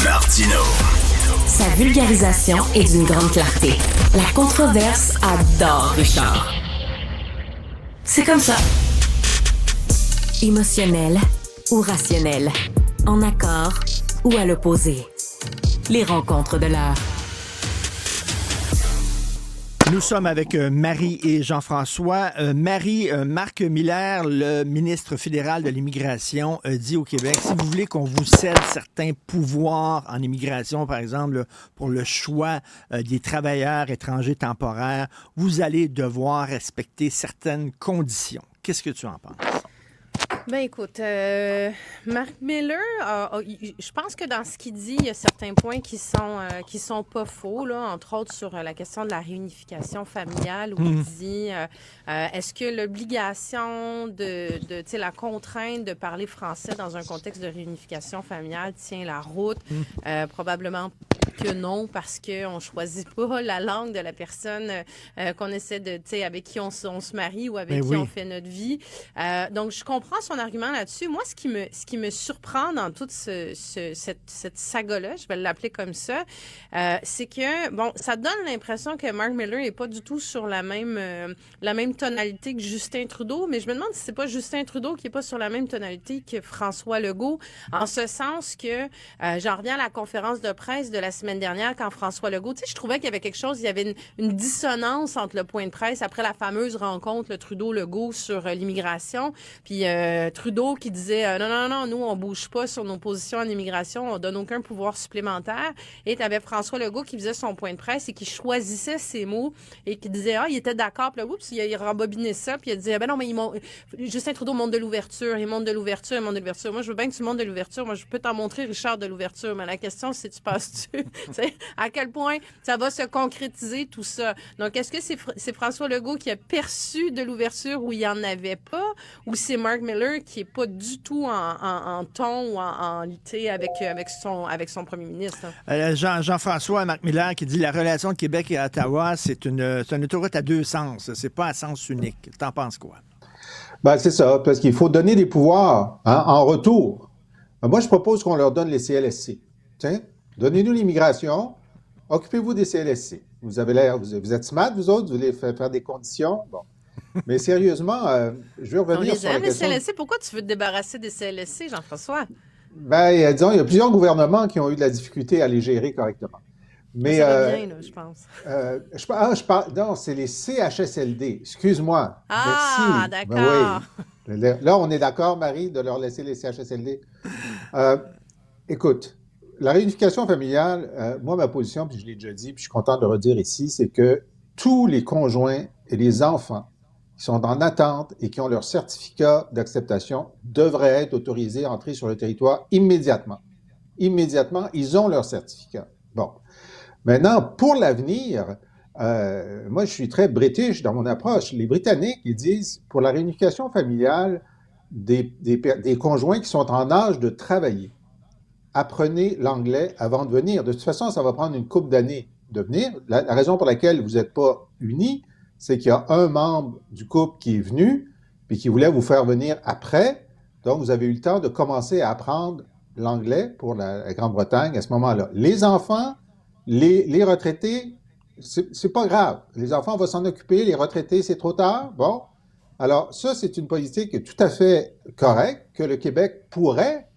Martino. Sa vulgarisation est d'une grande clarté. La controverse adore Richard. C'est comme ça. Émotionnel ou rationnel. En accord ou à l'opposé. Les rencontres de l'heure. Nous sommes avec Marie et Jean-François. Marie, Marc Miller, le ministre fédéral de l'Immigration, dit au Québec, si vous voulez qu'on vous cède certains pouvoirs en immigration, par exemple, pour le choix des travailleurs étrangers temporaires, vous allez devoir respecter certaines conditions. Qu'est-ce que tu en penses? Ben écoute, Marc Miller, je pense que dans ce qu'il dit, il y a certains points qui sont pas faux, là, entre autres sur la question de la réunification familiale, où il dit est-ce que l'obligation de tu sais, la contrainte de parler français dans un contexte de réunification familiale tient la route? Probablement que non, parce qu'on choisit pas la langue de la personne qu'on essaie de, tu sais, avec qui on se marie ou avec qui on fait notre vie. Donc, je comprends son argument là-dessus. Moi, ce qui me surprend dans toute cette saga-là, je vais l'appeler comme ça, c'est que, bon, ça donne l'impression que Marc Miller n'est pas du tout sur la même tonalité que Justin Trudeau, mais je me demande si c'est pas Justin Trudeau qui est pas sur la même tonalité que François Legault, en ce sens que, j'en reviens à la conférence de presse de la semaine dernière quand François Legault, tu sais, je trouvais qu'il y avait quelque chose, il y avait une dissonance entre le point de presse après la fameuse rencontre, le Trudeau-Legault sur l'immigration, puis Trudeau qui disait non, nous, on bouge pas sur nos positions en immigration, on donne aucun pouvoir supplémentaire. Et tu avais François Legault qui faisait son point de presse et qui choisissait ses mots et qui disait, il était d'accord, puis là, oups, il rembobinait ça, puis il disait, ben non, mais Justin Trudeau montre de l'ouverture, il montre de l'ouverture. Moi, je veux bien que tu montres de l'ouverture. Moi, je peux t'en montrer, Richard, de l'ouverture, mais la question, c'est tu passes-tu, à quel point ça va se concrétiser, tout ça. Donc, est-ce que c'est François Legault qui a perçu de l'ouverture où il n'y en avait pas, ou c'est Marc Miller qui est pas du tout en ton ou en lité avec son premier ministre? Jean-François, Marc Miller qui dit la relation de Québec et Ottawa, c'est une autoroute à deux sens. C'est pas à sens unique. T'en penses quoi? Ben, c'est ça, parce qu'il faut donner des pouvoirs en retour. Moi, je propose qu'on leur donne les CLSC. Tiens, donnez-nous l'immigration, occupez-vous des CLSC. Vous avez l'air, vous êtes smart, vous autres, vous voulez faire des conditions. Bon. Mais sérieusement, je veux revenir sur la question... les CLSC, pourquoi tu veux te débarrasser des CLSC, Jean-François? Ben, disons, il y a plusieurs gouvernements qui ont eu de la difficulté à les gérer correctement. Mais, ça va bien, là, je pense. je parle... Non, c'est les CHSLD. Excuse-moi. Ah, merci. d'accord. Ben oui. Là, on est d'accord, Marie, de leur laisser les CHSLD. Écoute, la réunification familiale, moi, ma position, puis je l'ai déjà dit, puis je suis content de le redire ici, c'est que tous les conjoints et les enfants qui sont en attente et qui ont leur certificat d'acceptation devraient être autorisés à entrer sur le territoire immédiatement. Immédiatement, ils ont leur certificat. Bon. Maintenant, pour l'avenir, moi, je suis très british dans mon approche. Les Britanniques, ils disent, pour la réunification familiale des conjoints qui sont en âge de travailler, apprenez l'anglais avant de venir. De toute façon, ça va prendre une couple d'années de venir. La raison pour laquelle vous n'êtes pas unis, c'est qu'il y a un membre du couple qui est venu puis qui voulait vous faire venir après. Donc, vous avez eu le temps de commencer à apprendre l'anglais pour la Grande-Bretagne à ce moment-là. Les enfants, les retraités, c'est pas grave. Les enfants vont s'en occuper. Les retraités, c'est trop tard. Bon. Alors, ça, c'est une politique tout à fait correcte que le Québec pourrait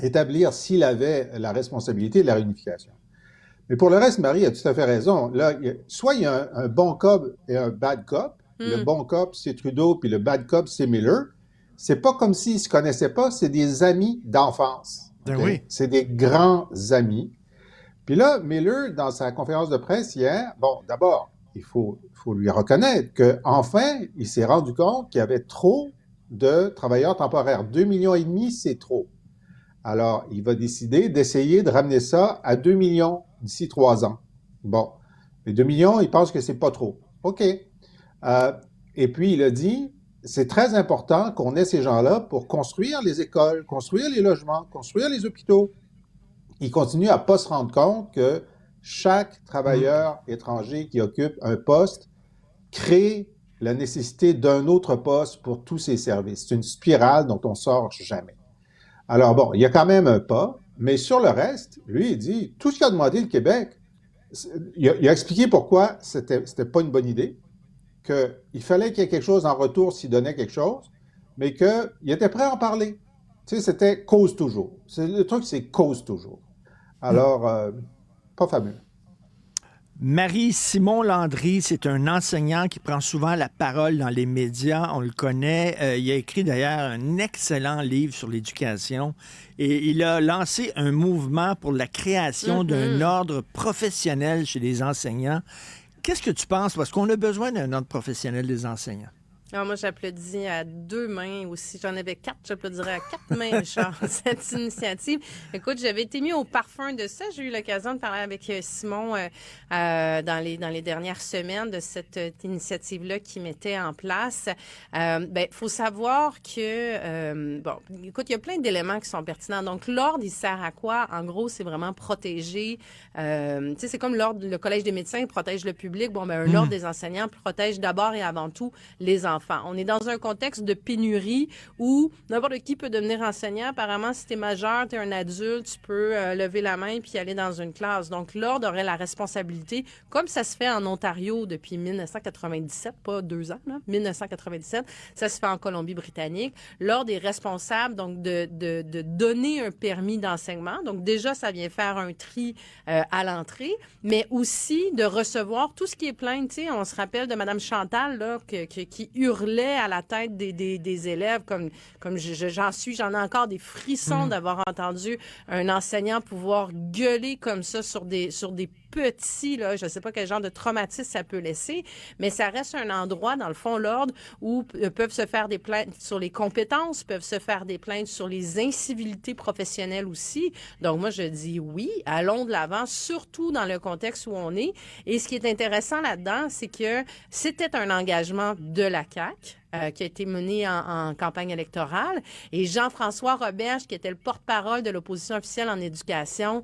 établir s'il avait la responsabilité de la réunification. Mais pour le reste, Marie a tout à fait raison. Là, soit il y a un bon cop et un bad cop. Le bon cop, c'est Trudeau, puis le bad cop, c'est Miller. C'est pas comme s'ils se connaissaient pas, c'est des amis d'enfance. Okay? Oui. C'est des grands amis. Puis là, Miller, dans sa conférence de presse hier, bon, d'abord, il faut lui reconnaître qu'enfin, il s'est rendu compte qu'il y avait trop de travailleurs temporaires. 2,5 millions, c'est trop. Alors, il va décider d'essayer de ramener ça à 2 millions d'ici 3 ans. Bon, les 2 millions, il pense que c'est pas trop. OK. Et puis, il a dit, c'est très important qu'on ait ces gens-là pour construire les écoles, construire les logements, construire les hôpitaux. Il continue à pas se rendre compte que chaque travailleur étranger qui occupe un poste crée la nécessité d'un autre poste pour tous ces services. C'est une spirale dont on sort jamais. Alors bon, il y a quand même un pas. Mais sur le reste, lui, il dit, tout ce qu'a demandé le Québec, il a expliqué pourquoi c'était pas une bonne idée, qu'il fallait qu'il y ait quelque chose en retour s'il donnait quelque chose, mais qu'il était prêt à en parler. Tu sais, c'était cause toujours. Le truc, c'est cause toujours. Alors, pas fameux. Marie-Simon Landry, c'est un enseignant qui prend souvent la parole dans les médias. On le connaît. Il a écrit d'ailleurs un excellent livre sur l'éducation et il a lancé un mouvement pour la création d'un ordre professionnel chez les enseignants. Qu'est-ce que tu penses? Parce qu'on a besoin d'un ordre professionnel des enseignants. Alors moi, j'applaudis à 2 mains aussi. J'en avais 4, j'applaudirais à 4 mains, Richard, cette initiative. Écoute, j'avais été mis au parfum de ça. J'ai eu l'occasion de parler avec Simon dans les dernières semaines de cette initiative-là qu'il mettait en place. Faut savoir que, écoute, il y a plein d'éléments qui sont pertinents. Donc, l'ordre, il sert à quoi? En gros, c'est vraiment protéger. Tu sais, c'est comme l'ordre, le Collège des médecins protège le public. L'ordre des enseignants protège d'abord et avant tout les enfants. On est dans un contexte de pénurie où n'importe qui peut devenir enseignant. Apparemment, si tu es majeur, tu es un adulte, tu peux lever la main puis aller dans une classe. Donc, l'ordre aurait la responsabilité, comme ça se fait en Ontario depuis 1997, pas 2 ans, là, 1997, ça se fait en Colombie-Britannique. L'ordre est responsable donc de donner un permis d'enseignement. Donc, déjà, ça vient faire un tri à l'entrée, mais aussi de recevoir tout ce qui est plainte. Tu sais, on se rappelle de Mme Chantal là, qui hurlait à la tête des élèves, comme j'en ai encore des frissons d'avoir entendu un enseignant pouvoir gueuler comme ça sur des petits, là, je ne sais pas quel genre de traumatisme ça peut laisser, mais ça reste un endroit, dans le fond, l'ordre, où peuvent se faire des plaintes sur les compétences, peuvent se faire des plaintes sur les incivilités professionnelles aussi. Donc, moi, je dis oui, allons de l'avant, surtout dans le contexte où on est. Et ce qui est intéressant là-dedans, c'est que c'était un engagement de la CAQ, qui a été mené en campagne électorale. Et Jean-François Roberge, qui était le porte-parole de l'opposition officielle en éducation,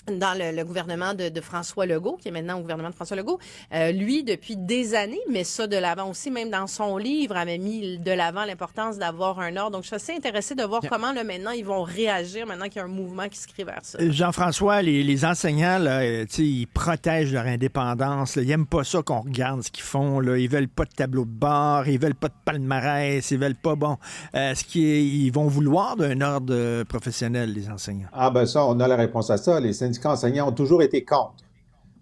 dans le gouvernement de François Legault, qui est maintenant au gouvernement de François Legault, lui, depuis des années, met ça de l'avant aussi, même dans son livre, avait mis de l'avant l'importance d'avoir un ordre. Donc, je suis assez intéressée de voir comment, là, maintenant, ils vont réagir, maintenant qu'il y a un mouvement qui se crée vers ça. Jean-François, les enseignants, là, ils protègent leur indépendance. Là. Ils n'aiment pas ça qu'on regarde ce qu'ils font. Là. Ils veulent pas de tableau de bord, ils veulent pas de palmarès, ils veulent pas, ils vont vouloir d'un ordre professionnel, les enseignants. Ah ben ça, on a la réponse à ça. Les syndicats enseignants ont toujours été contre.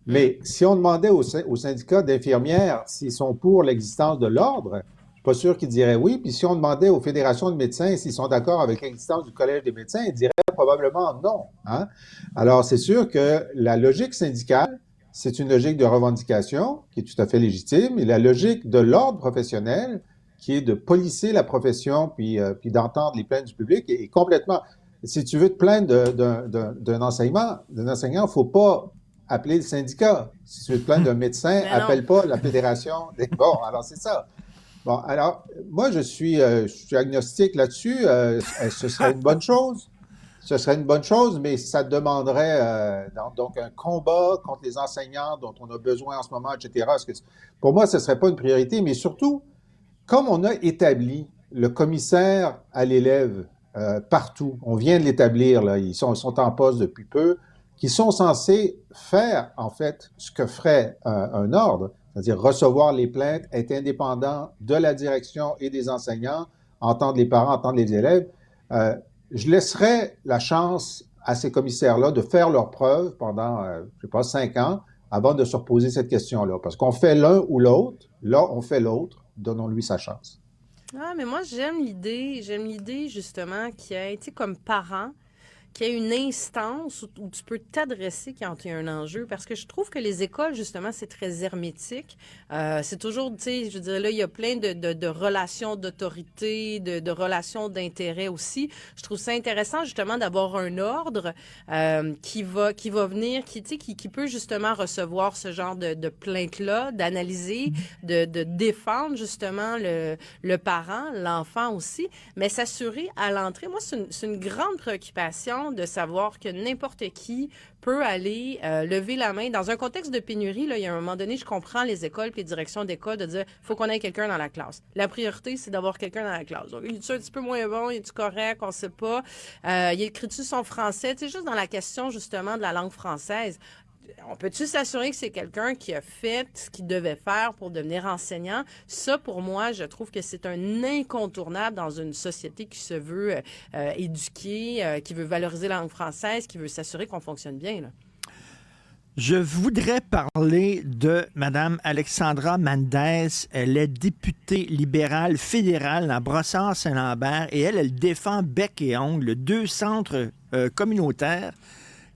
Mais si on demandait aux syndicats d'infirmières s'ils sont pour l'existence de l'ordre, je ne suis pas sûr qu'ils diraient oui. Puis si on demandait aux fédérations de médecins s'ils sont d'accord avec l'existence du Collège des médecins, ils diraient probablement non. Hein? Alors, c'est sûr que la logique syndicale, c'est une logique de revendication qui est tout à fait légitime. Et la logique de l'ordre professionnel, qui est de policer la profession puis d'entendre les plaintes du public, est complètement... Si tu veux te plaindre d'un enseignant, il ne faut pas appeler le syndicat. Si tu veux te plaindre d'un médecin, appelle pas la fédération. Bon, alors c'est ça. Bon, alors, moi, je suis agnostique là-dessus. Ce serait une bonne chose. Ce serait une bonne chose, mais ça demanderait donc un combat contre les enseignants dont on a besoin en ce moment, etc. Pour moi, ce ne serait pas une priorité, mais surtout, comme on a établi le commissaire à l'élève partout, on vient de l'établir, là, ils sont en poste depuis peu, qui sont censés faire, en fait, ce que ferait un ordre, c'est-à-dire recevoir les plaintes, être indépendant de la direction et des enseignants, entendre les parents, entendre les élèves. Je laisserais la chance à ces commissaires-là de faire leurs preuves pendant, 5 ans, avant de se reposer cette question-là. Parce qu'on fait l'un ou l'autre, là, on fait l'autre, donnons-lui sa chance. Ah, mais moi, j'aime l'idée justement qu'il y ait, tu sais, comme parent, qu'il y ait une instance où tu peux t'adresser quand il y a un enjeu. Parce que je trouve que les écoles, justement, c'est très hermétique. C'est toujours, tu sais, je veux dire, là, il y a plein de relations d'autorité, de relations d'intérêt aussi. Je trouve ça intéressant, justement, d'avoir un ordre qui va venir, qui peut, justement, recevoir ce genre de plainte-là, d'analyser, de défendre, justement, le parent, l'enfant aussi, mais s'assurer à l'entrée. Moi, c'est une grande préoccupation frustrant de savoir que n'importe qui peut aller lever la main. Dans un contexte de pénurie, là, il y a un moment donné, je comprends les écoles et les directions d'école de dire faut qu'on ait quelqu'un dans la classe. La priorité, c'est d'avoir quelqu'un dans la classe. Donc, il est un petit peu moins bon, il est correct, on ne sait pas. Il écrit-tu son français? Tu sais, juste dans la question, justement, de la langue française. On peut-tu s'assurer que c'est quelqu'un qui a fait ce qu'il devait faire pour devenir enseignant? Ça, pour moi, je trouve que c'est un incontournable dans une société qui se veut éduquer, qui veut valoriser la langue française, qui veut s'assurer qu'on fonctionne bien, là. Je voudrais parler de Mme Alexandra Mendez. Elle est députée libérale fédérale dans Brossard-Saint-Lambert et elle défend bec et ongle 2 centres communautaires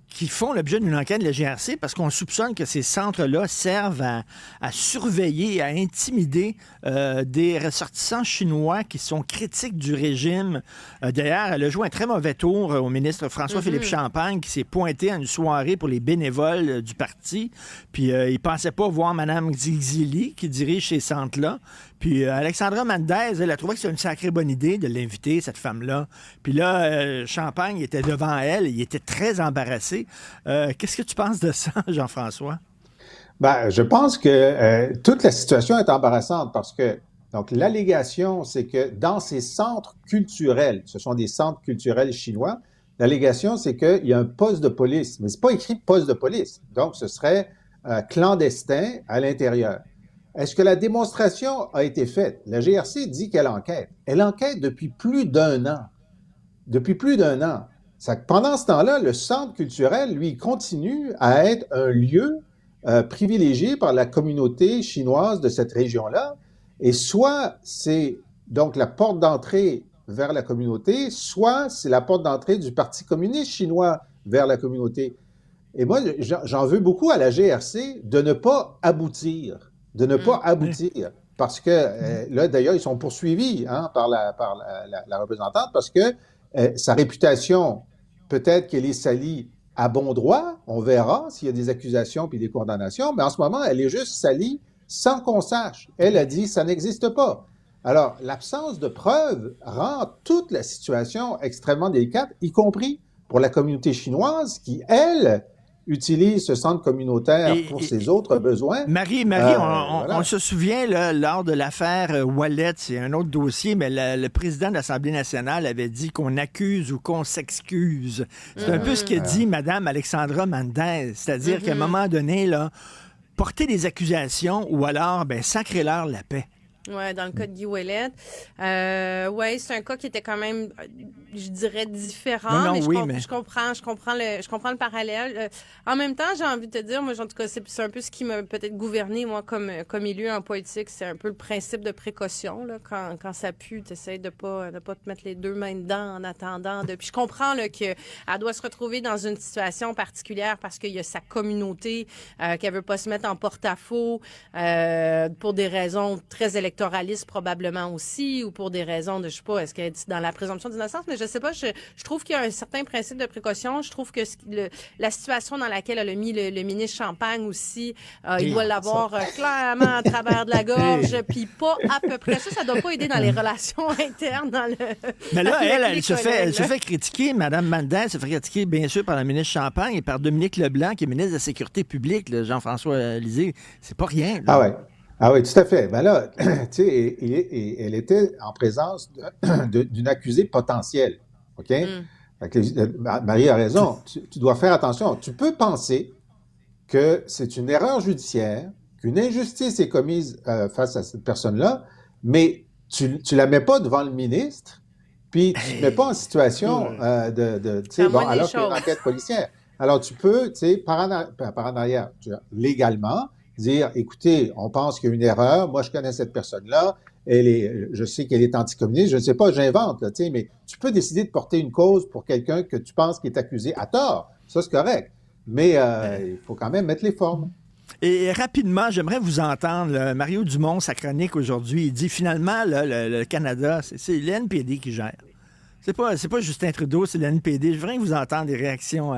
qui font l'objet d'une enquête de la GRC parce qu'on soupçonne que ces centres-là servent à surveiller, à intimider des ressortissants chinois qui sont critiques du régime. D'ailleurs, elle a joué un très mauvais tour au ministre François-Philippe Champagne qui s'est pointé à une soirée pour les bénévoles du parti. Puis il ne pensait pas voir Mme Xili qui dirige ces centres-là. Puis Alexandra Mendez, elle a trouvé que c'était une sacrée bonne idée de l'inviter, cette femme-là. Puis là, Champagne était devant elle, il était très embarrassé. Qu'est-ce que tu penses de ça, Jean-François? Ben, je pense que toute la situation est embarrassante parce que donc l'allégation, c'est que dans ces centres culturels, ce sont des centres culturels chinois, l'allégation, c'est qu'il y a un poste de police, mais c'est pas écrit poste de police. Donc, ce serait clandestin à l'intérieur. Est-ce que la démonstration a été faite? La GRC dit qu'elle enquête. Elle enquête depuis plus d'un an. Depuis plus d'un an. Pendant ce temps-là, le centre culturel, lui, continue à être un lieu privilégié par la communauté chinoise de cette région-là. Et soit c'est donc la porte d'entrée vers la communauté, soit c'est la porte d'entrée du Parti communiste chinois vers la communauté. Et moi, j'en veux beaucoup à la GRC de ne pas aboutir. Parce que là, d'ailleurs, ils sont poursuivis par la représentante parce que sa réputation, peut-être qu'elle est salie à bon droit, on verra s'il y a des accusations puis des condamnations, mais en ce moment, elle est juste salie sans qu'on sache. Elle a dit ça n'existe pas. Alors, l'absence de preuves rend toute la situation extrêmement délicate, y compris pour la communauté chinoise qui, elle, utilise ce centre communautaire pour ses autres besoins. Marie, on se souvient, là, lors de l'affaire Wallet, c'est un autre dossier, mais le président de l'Assemblée nationale avait dit qu'on accuse ou qu'on s'excuse. C'est un peu ce qu'a dit Mme Alexandra Mendez, c'est-à-dire qu'à un moment donné, là, porter des accusations ou alors, sacrez-leur la paix. Oui, dans le cas de Guy Ouellet. Oui, c'est un cas qui était quand même, je dirais, différent. Je comprends le parallèle. En même temps, j'ai envie de te dire, moi, en tout cas, c'est un peu ce qui m'a peut-être gouverné, moi, comme élu en politique. C'est un peu le principe de précaution, là. Quand ça pue, tu essaies de pas te mettre les 2 mains dedans en attendant. Puis je comprends là, qu'elle doit se retrouver dans une situation particulière parce qu'il y a sa communauté qu'elle veut pas se mettre en porte-à-faux pour des raisons très électoralistes probablement aussi, ou pour des raisons de, je sais pas, est-ce qu'elle est dans la présomption d'innocence, mais je sais pas, je trouve qu'il y a un certain principe de précaution. Je trouve que la situation dans laquelle elle a mis le ministre Champagne aussi, il doit l'avoir clairement à travers de la gorge, puis pas à peu près. Ça doit pas aider dans les relations internes. Mais là, elle se fait critiquer, Mme Mendez se fait critiquer, bien sûr, par la ministre Champagne et par Dominique Leblanc, qui est ministre de la Sécurité publique, là, Jean-François Lisée. C'est pas rien, là. Ah oui, tout à fait. Ben là, tu sais, elle était en présence d'une accusée potentielle, OK? Fait que, Marie a raison. Tu dois faire attention. Tu peux penser que c'est une erreur judiciaire, qu'une injustice est commise face à cette personne-là, mais tu la mets pas devant le ministre, puis tu te mets pas en situation alors qu'il y a une enquête policière. Alors, tu peux, tu sais, par en arrière, légalement, dire, écoutez, on pense qu'il y a une erreur, moi je connais cette personne-là, je sais qu'elle est anticommuniste, je ne sais pas, j'invente, là, mais tu peux décider de porter une cause pour quelqu'un que tu penses qui est accusé à tort, ça c'est correct, mais il faut quand même mettre les formes. Et rapidement, j'aimerais vous entendre, là, Mario Dumont, sa chronique aujourd'hui, il dit finalement, là, le Canada, c'est l'NPD qui gère. C'est pas Justin Trudeau, c'est l'NPD. Je voudrais vous entendre des réactions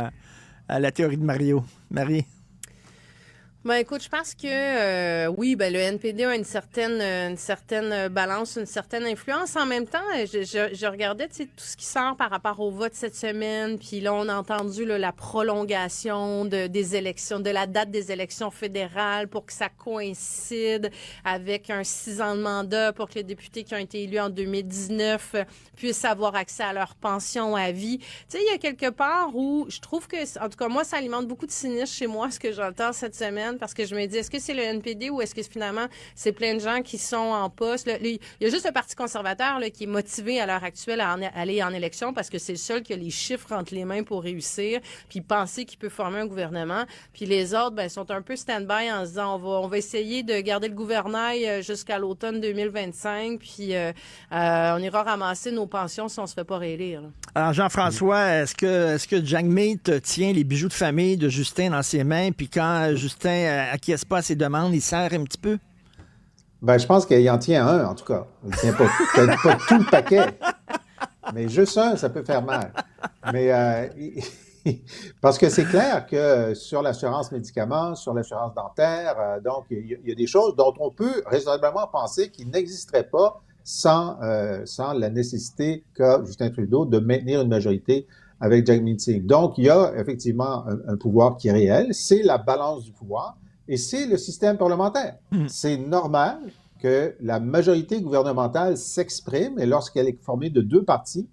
à la théorie de Mario. Marie? Ben écoute, je pense que oui, ben le NPD a une certaine balance, une certaine influence. En même temps, je regardais tout ce qui sort par rapport au vote cette semaine, puis là on a entendu là, la prolongation des élections, de la date des élections fédérales pour que ça coïncide avec un 6 ans de mandat pour que les députés qui ont été élus en 2019 puissent avoir accès à leur pension à vie. Tu sais, il y a quelque part où je trouve que, en tout cas moi, ça alimente beaucoup de cynisme chez moi, ce que j'entends cette semaine. Parce que je me dis, est-ce que c'est le NPD ou est-ce que finalement, c'est plein de gens qui sont en poste? Il y a juste le Parti conservateur là, qui est motivé à l'heure actuelle à aller en élection parce que c'est le seul qui a les chiffres entre les mains pour réussir puis penser qu'il peut former un gouvernement. Puis les autres, ben, sont un peu stand-by en se disant, on va essayer de garder le gouvernail jusqu'à l'automne 2025 puis on ira ramasser nos pensions si on se fait pas réélire. Là. Alors, Jean-François, est-ce que Jagmeet tient les bijoux de famille de Justin dans ses mains, puis quand Justin acquiesce pas à ses demandes, il serre un petit peu? Ben, je pense qu'il en tient un, en tout cas. Il tient peut-être pas tout le paquet, mais juste un, ça peut faire mal. Mais parce que c'est clair que sur l'assurance médicaments, sur l'assurance dentaire, donc il y a des choses dont on peut raisonnablement penser qu'ils n'existeraient pas sans la nécessité qu'a Justin Trudeau de maintenir une majorité avec Jagmeet Singh. Donc, il y a effectivement un pouvoir qui est réel, c'est la balance du pouvoir et c'est le système parlementaire. C'est normal que la majorité gouvernementale s'exprime et lorsqu'elle est formée de deux partis,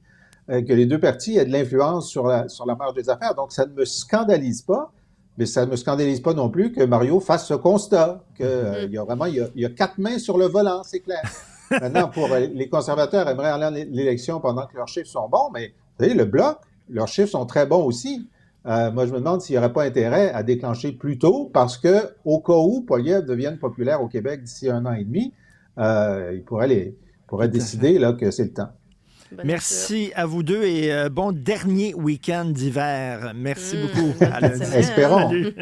que les deux partis aient de l'influence sur la marge des affaires. Donc, ça ne me scandalise pas, mais ça ne me scandalise pas non plus que Mario fasse ce constat, qu'il y a 4 mains sur le volant, c'est clair. Maintenant, pour les conservateurs aimeraient aller à l'élection pendant que leurs chiffres sont bons, mais vous savez, le Bloc, leurs chiffres sont très bons aussi. Moi, je me demande s'il n'y aurait pas intérêt à déclencher plus tôt parce que, au cas où Poilievre devienne populaire au Québec d'ici 1 an et demi, il pourrait décider là, que c'est le temps. Merci à vous deux et bon dernier week-end d'hiver. Merci beaucoup. Espérons. Salut.